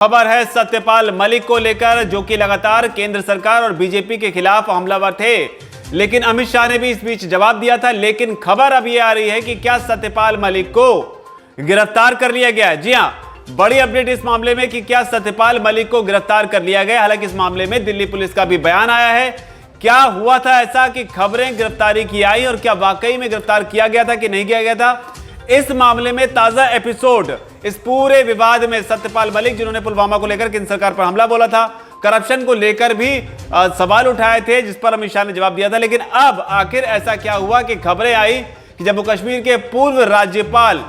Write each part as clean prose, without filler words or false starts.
खबर है सत्यपाल मलिक को लेकर, जो कि लगातार केंद्र सरकार और बीजेपी के खिलाफ हमलावर थे, लेकिन अमित शाह ने भी इस बीच जवाब दिया था। लेकिन खबर अब ये आ रही है कि क्या सत्यपाल मलिक को गिरफ्तार कर लिया गया है। जी हां, बड़ी अपडेट इस मामले में कि क्या सत्यपाल मलिक को गिरफ्तार कर लिया गया। हालांकि इस मामले में दिल्ली पुलिस का भी बयान आया है। क्या हुआ था ऐसा कि खबरें गिरफ्तारी की आई और क्या वाकई में गिरफ्तार किया गया था कि नहीं किया गया था। इस मामले में ताजा एपिसोड, इस पूरे विवाद में सत्यपाल मलिक, जिन्होंने पुलवामा को लेकर केंद्र सरकार पर हमला बोला था, करप्शन को लेकर भी सवाल उठाए थे, जिस पर अमित शाह ने जवाब दिया था। लेकिन अब आखिर ऐसा क्या हुआ कि खबरें आई कि जम्मू कश्मीर के पूर्व राज्यपाल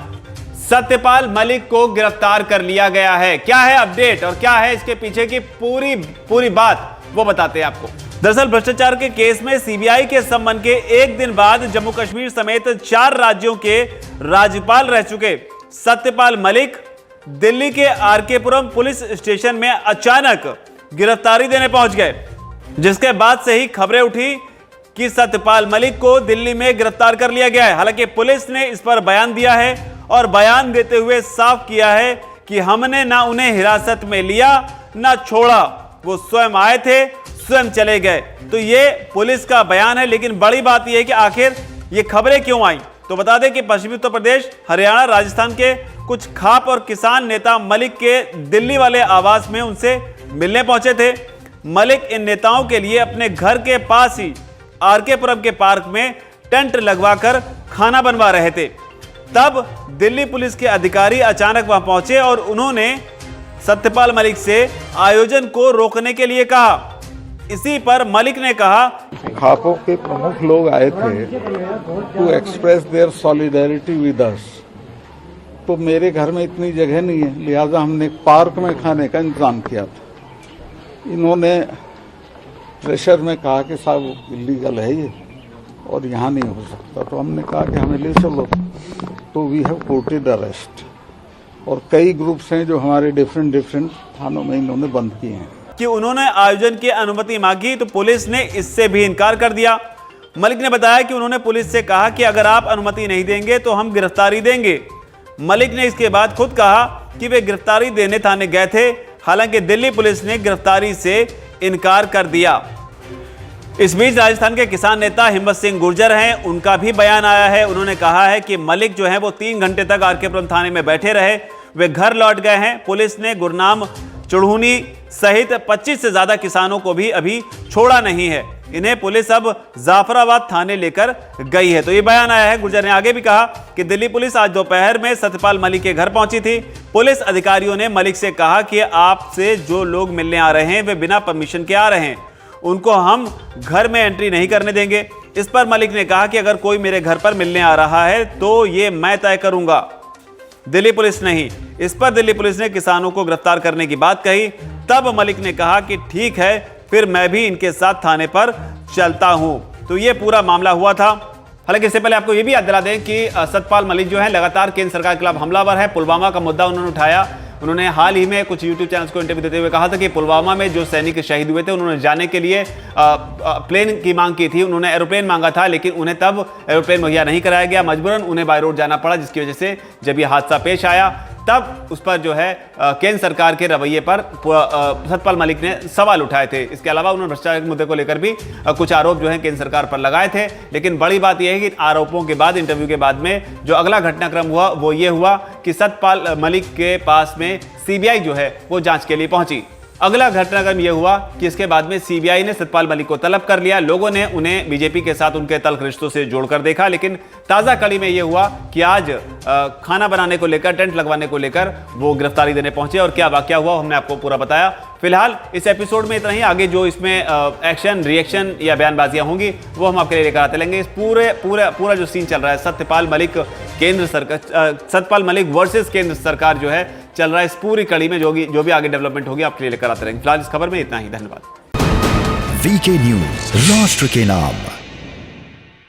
सत्यपाल मलिक को गिरफ्तार कर लिया गया है। क्या है अपडेट और क्या है इसके पीछे की पूरी बात, वो बताते हैं आपको। दरअसल भ्रष्टाचार के केस में सीबीआई के सम्मन के एक दिन बाद जम्मू कश्मीर समेत 4 राज्यों के राज्यपाल रह चुके सत्यपाल मलिक दिल्ली के आरकेपुरम पुलिस स्टेशन में अचानक गिरफ्तारी देने पहुंच गए, जिसके बाद से ही खबरें उठी कि सत्यपाल मलिक को दिल्ली में गिरफ्तार कर लिया गया है। हालांकि पुलिस ने इस पर बयान दिया है और बयान देते हुए साफ किया है कि हमने ना उन्हें हिरासत में लिया ना छोड़ा, वो स्वयं आए थे, स्वयं चले गए। तो ये पुलिस का बयान है। लेकिन बड़ी बात यह है कि आखिर ये खबरें क्यों आई। तो बता दें कि पश्चिमी उत्तर प्रदेश, हरियाणा, राजस्थान के कुछ खाप और किसान नेता मलिक के दिल्ली वाले आवास में उनसे मिलने पहुंचे थे। मलिक इन नेताओं के लिए अपने घर के पास ही आरकेपुरम के पार्क में टेंट लगवाकर खाना बनवा रहे थे। तब दिल्ली पुलिस के अधिकारी अचानक वहां पहुंचे और उन्होंने सत्यपाल मलिक से आयोजन को रोकने के लिए कहा। इसी पर मलिक ने कहा, खापों के प्रमुख लोग आए थे to express their solidarity with us. तो मेरे घर में इतनी जगह नहीं है, लिहाजा हमने पार्क में खाने का इंतजाम किया था। इन्होंने प्रेशर में कहा कि साहब इलीगल है ये और यहाँ नहीं हो सकता। तो हमने कहा कि हमें ले चलो। तो वी हैव कोर्टेड अरेस्ट। और कई ग्रुप्स हैं जो हमारे डिफरेंट थानों में इन्होंने बंद किए हैं। कि उन्होंने आयोजन की अनुमति मांगी तो पुलिस ने इससे भी इनकार कर दिया। मलिक ने बताया कि उन्होंने पुलिस से कहा कि अगर आप अनुमति नहीं देंगे तो हम गिरफ्तारी देंगे। मलिक ने इसके बाद खुद कहा कि वे गिरफ्तारी देने थाने गए थे। हालांकि दिल्ली पुलिस ने गिरफ्तारी से इनकार कर दिया। इस बीच राजस्थान के किसान नेता हिम्मत सिंह गुर्जर हैं, उनका भी बयान आया है। उन्होंने कहा है कि मलिक जो है वो 3 घंटे तक आरकेपुरम थाने में बैठे रहे, वे घर लौट गए हैं। पुलिस ने गुरनाम, चुड़हूनी सहित 25 से ज्यादा किसानों को भी अभी छोड़ा नहीं है। इन्हें पुलिस अब जाफराबाद थाने लेकर गई है। तो ये बयान आया है। गुर्जर ने आगे भी कहा कि दिल्ली पुलिस आज दोपहर में सत्यपाल मलिक के घर पहुंची थी। पुलिस अधिकारियों ने मलिक से कहा कि आपसे जो लोग मिलने आ रहे हैं वे बिना परमिशन के आ रहे हैं, उनको हम घर में एंट्री नहीं करने देंगे। इस पर मलिक ने कहा कि अगर कोई मेरे घर पर मिलने आ रहा है तो ये मैं तय करूंगा, दिल्ली पुलिस नहीं। इस पर दिल्ली पुलिस ने किसानों को गिरफ्तार करने की बात कही। तब मलिक ने कहा कि ठीक है, फिर मैं भी इनके साथ थाने पर चलता हूं। तो ये पूरा मामला हुआ था। हालांकि इससे पहले आपको ये भी याद दिला दें कि सत्यपाल मलिक जो है लगातार केंद्र सरकार के खिलाफ हमलावर है। पुलवामा का मुद्दा उन्होंने उठाया। उन्होंने हाल ही में कुछ यूट्यूब चैनल्स को इंटरव्यू देते हुए कहा था कि पुलवामा में जो सैनिक शहीद हुए थे, उन्होंने जाने के लिए प्लेन की मांग की थी। उन्होंने एरोप्लेन मांगा था, लेकिन उन्हें तब एरोप्लेन मुहैया नहीं कराया गया। मजबूरन उन्हें बाय रोड जाना पड़ा, जिसकी वजह से जब यह हादसा पेश आया तब उस पर जो है केंद्र सरकार के रवैये पर सत्यपाल मलिक ने सवाल उठाए थे। इसके अलावा उन्होंने भ्रष्टाचार के मुद्दे को लेकर भी कुछ आरोप जो है केंद्र सरकार पर लगाए थे। लेकिन बड़ी बात यह है कि आरोपों के बाद, इंटरव्यू के बाद में जो अगला घटनाक्रम हुआ वो ये हुआ कि सत्यपाल मलिक के पास में सीबीआई जो है वो जांच के लिए पहुंची। अगला घटनाक्रम यह हुआ कि इसके बाद में सीबीआई ने सत्यपाल मलिक को तलब कर लिया। लोगों ने उन्हें बीजेपी के साथ उनके तल्ख रिश्तों से जोड़कर देखा। लेकिन ताजा कड़ी में यह हुआ कि आज खाना बनाने को लेकर, टेंट लगवाने को लेकर वो गिरफ्तारी देने पहुंचे। और क्या वाकया हुआ हमने आपको पूरा बताया। फिलहाल इस एपिसोड में इतना ही। आगे जो इसमें एक्शन, रिएक्शन या बयानबाजियां होंगी वो हम आपके लिए लेकर आते रहेंगे। इस पूरा जो सीन चल रहा है सत्यपाल मलिक केंद्र सरकार, सत्यपाल मलिक वर्सेस केंद्र सरकार जो है चल रहा है, इस पूरी कड़ी में जो भी आगे डेवलपमेंट होगी आपके लिए लेकर आते रहेंगे। फिलहाल इस खबर में इतना ही। धन्यवाद। वीके न्यूज, राष्ट्र के नाम।